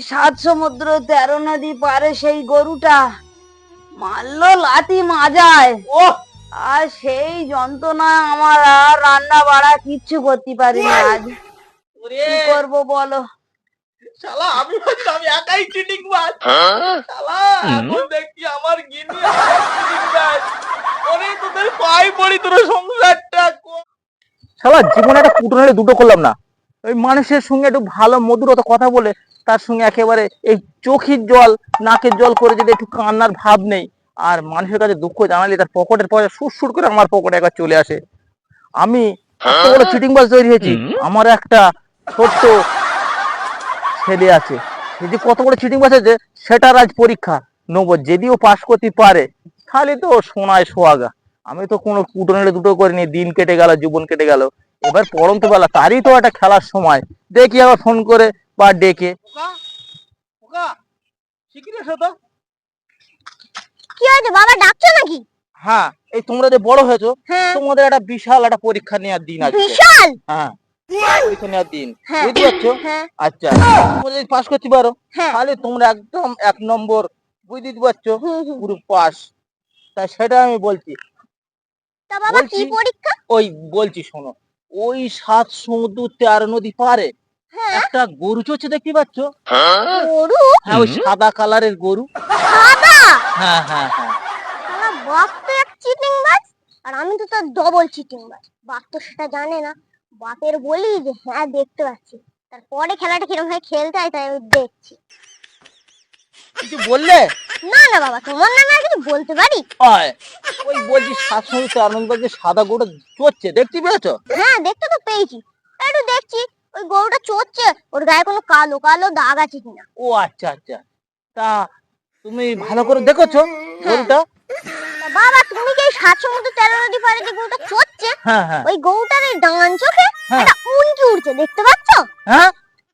সাত সমুদ্র 13 নদী পারে সেই গরুটা মারলো লাথি মাজায়। ও আর সেই যন্ত্রণায় আমার আর রান্না বাড়া কিচ্ছু করতে পারিনি আজ। ওরে কি করবো বলো? শালা আমি ভাবছি আমি একাই চিটিং বাজ। শালা এখন দেখছি আমার গিন্নি চিটিং বাজ। ওরে তোদের পায়ে পড়ি তোর সংসারটা শালা জীবনে একটা কুটুরে দুটো করলাম না। ওই মানুষের সঙ্গে একটু ভালো মধুরতা কথা বলে তার সঙ্গে একেবারে এই চোখের জল নাকের জল করে যদি একটু কান্নার ভাব নেই আর মানুষের কাছে দুঃখ জানালে তার পকেটের পয়সা সুর করে আমার পকেটে একবার চলে আসে। আমি এত বড় চিটিং বাজ তৈরি হয়েছি। আমার একটা ছোট্ট ছেলে আছে, সে যে কত বড় চিটিং বাজ আছে সেটার আজ পরীক্ষা নেবো। যদিও পাশ করতে পারে তাহলে তো সোনায় সোহাগা। আমি তো কোনো কুটনে দুটো করিনি, দিন কেটে গেল, জীবন কেটে গেল। এবার পড়ন্ত বেলা তারই তো একটা খেলার সময়, দেখি আবার ফোন করে বা ডেকে। কি হয়েছে বাবা, ডাকছো নাকি? হ্যাঁ, এই তোমরা যে বড় হয়েছো তোমাদের একটা বিশাল একটা পরীক্ষা নেওয়ার দিন আছে। বিশাল? হ্যাঁ, পরীক্ষা নেওয়ার দিন, হ্যাঁ। বুঝতে পারছো? হ্যাঁ। আচ্ছা, তোমরা যদি পাস করতে পারো হ্যাঁ। তাহলে তোমরা একদম 1 নম্বর, বুঝতে পারছো, পুরো পাস। তাই সেটা আমি বলছি। তা বাবা কি বলছি, পরীক্ষা? ওই বলছি শোনো, ওই 7 সমুদ্র 13 নদী পারে হ্যাঁ। একটা গরু চড়ছে, দেখতে পাচ্ছ? গরু? হ্যাঁ, ওই সাদা কালারের গরু। সাদা? হ্যাঁ হ্যাঁ হ্যাঁ। শালা বাপ তো এক চিটিং বাজ, আর আমি তো তার ডবল চিটিং বাজ। বাপ তো সেটা জানে না। বাপের বলি যে হ্যাঁ দেখতে পাচ্ছি, তারপরে খেলাটা কিরকম ভাবে খেলতে হয় তাই আমি দেখছি। কিছু বললে? না না বাবা, তোমার নামে আর কিছু বলতে পারি? ওই বলছি 7 সমুদ্র 13 নদী পারে যে সাদা গরুটা চড়ছে, দেখতে পেয়েছো? হ্যাঁ দেখতে তো পেয়েছি, একটু দেখছি ওই গরুটা চড়ছে, ওর গায়ে কোনো কালো কালো দাগ আছে কিনা। ও আচ্ছা আচ্ছা, তা তুমি ভালো করে দেখেছো গরুটা? তা বাবা তুমি কি এই 7 সমুদ্র 13 নদী পারে যে গরুটা চড়ছে, হ্যাঁ হ্যাঁ ওই গরুটার এই ডান চোখে হ্যাঁ। একটা উল্কি উড়ছে, দেখতে পাচ্ছ? হ্যাঁ,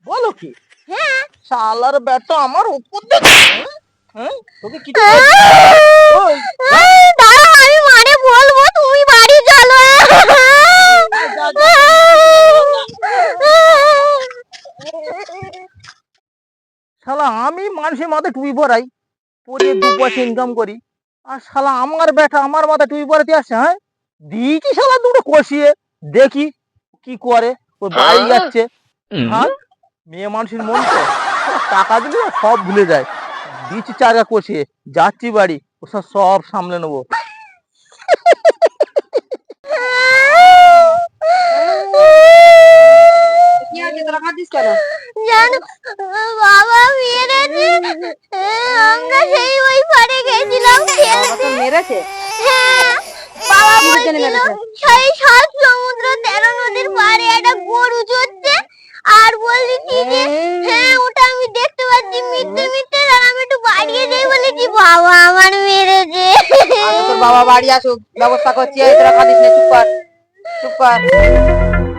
বলো কি? হ্যাঁ। শালার বেটা আমার উপর দেখে। হ্যাঁ, তোকে কি ওই দাঁড়াও আমি মারে বলবো, তুমি বাড়ি চলো। যা, যা। শালা আমি মানুষের মাথায় টুপি পরাই, পরিয়ে 2 পয়সা ইনকাম করি, আর শালা আমার বেটা আমার মাথায় টুপি পরাতে আসছে। হ্যাঁ, দিয়েছি শালা দুটো কষিয়ে, দেখি কি করে। ওই বাড়ি যাচ্ছে। হ্যাঁ, মেয়ে মানুষের মন তো, টাকা দিলে না সব ভুলে যায়। দিচ্ছি চারগা কষিয়ে, যাচ্ছি বাড়ি, ওসব সব সামলে নেবো। কি আছে, তোরা কাঁদিস কেন? জানো বাবা মেরেছে, আমরা সেই ওই পারে গেছিলাম বাবা তো মেরেছে? হ্যাঁ, বাবা কিসের জন্য বলছিল মেরেছে? সেই 7 সমুদ্র 13 নদীর পারে একটা গরু চড়ছে, আর বলছি যে হ্যাঁ ওটা আমি দেখতে পাচ্ছি মিথ্যে মিথ্যে, আর আমি একটু বাড়িয়ে যাই বলেছি, বাবা আমার মেরেছে। তোর বাবা বাড়ি আসুক, ব্যবস্থা করছি। এই তোরা কাঁদিস না, চুপ কর, চুপ কর,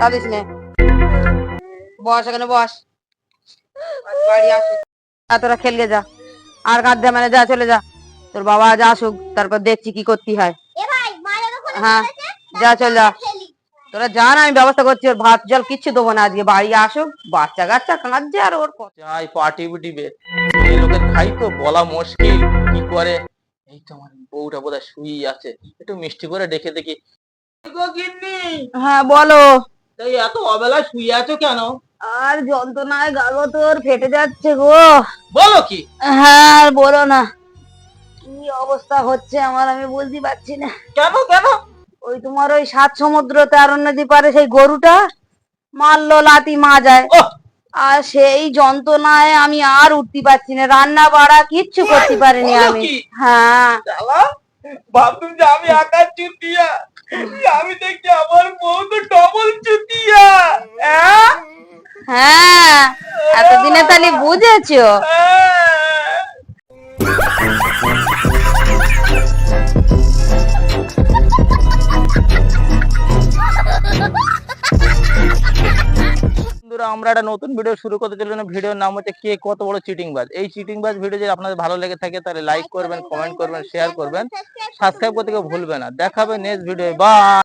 কাঁদিস না। বস এখানে বস, বাড়ি আসুক। তোরা খেলগে যা, আর কাঁদতে মানে যা, চলে যা। তোর বাবা আজ আসুক, তারপর দেখছি কি করতে হয়। এ ভাই মায়ের ওখানে হ্যাঁ, মেরেছে, যা চল যা। খেলি। তোরা যা না, আমি ব্যবস্থা করছি। ওর ভাত জল কিচ্ছু দেবো না আজকে, বাড়ি আসুক। বাচ্চা কাচ্চা কাঁদছে আর ওর যাই পার্টি বিটিবে, এই লোকের খাই তো বলা মুশকিল কি করে। এই তো আমার বউটা বোধহয় শুই আছে, একটু মিষ্টি করে ডেকে দেখি। গো গিন্নি, হ্যাঁ বলো। তাই এত অবেলায় শুয়ে আছো কেন? আর যন্ত্রণায় গাগো তোর ফেটে যাচ্ছে গো। বলো কি? হ্যাঁ আর বলো না, কি অবস্থা হচ্ছে আমার আমি বুঝতে পারছি না। কেন কেন? ওই তোমার ওই 7 সমুদ্র 13 নদী পারে সেই গরুটা মারলো লাথি মাজায়। ওহ, আর সেই যন্ত্রণায় আমি আর উঠতে পারছি না, রান্না বাড়া কিচ্ছু করতে পারিনি বলো আমি। কি? হ্যাঁ, শালা ভাবতুম যে আমি একা চুতিয়া, আমি দেখছি আমার বউ তো ডবল চুতিয়া। হ্যাঁ হ্যাঁ, এতদিনে তাহলে বুঝেছো? বন্ধুরা, আমরা একটা নতুন ভিডিও শুরু করতে চলেছি। ভিডিওর নাম হচ্ছে কে কত বড় চিটিং বাজ। এই চিটিং বাজ ভিডিও যদি আপনাদের ভালো লেগে থাকে তাহলে লাইক করবেন, কমেন্ট করবেন, শেয়ার করবেন, সাবস্ক্রাইব করতে কেউ ভুলবেন না। দেখাবে নেক্সট ভিডিও। বাই।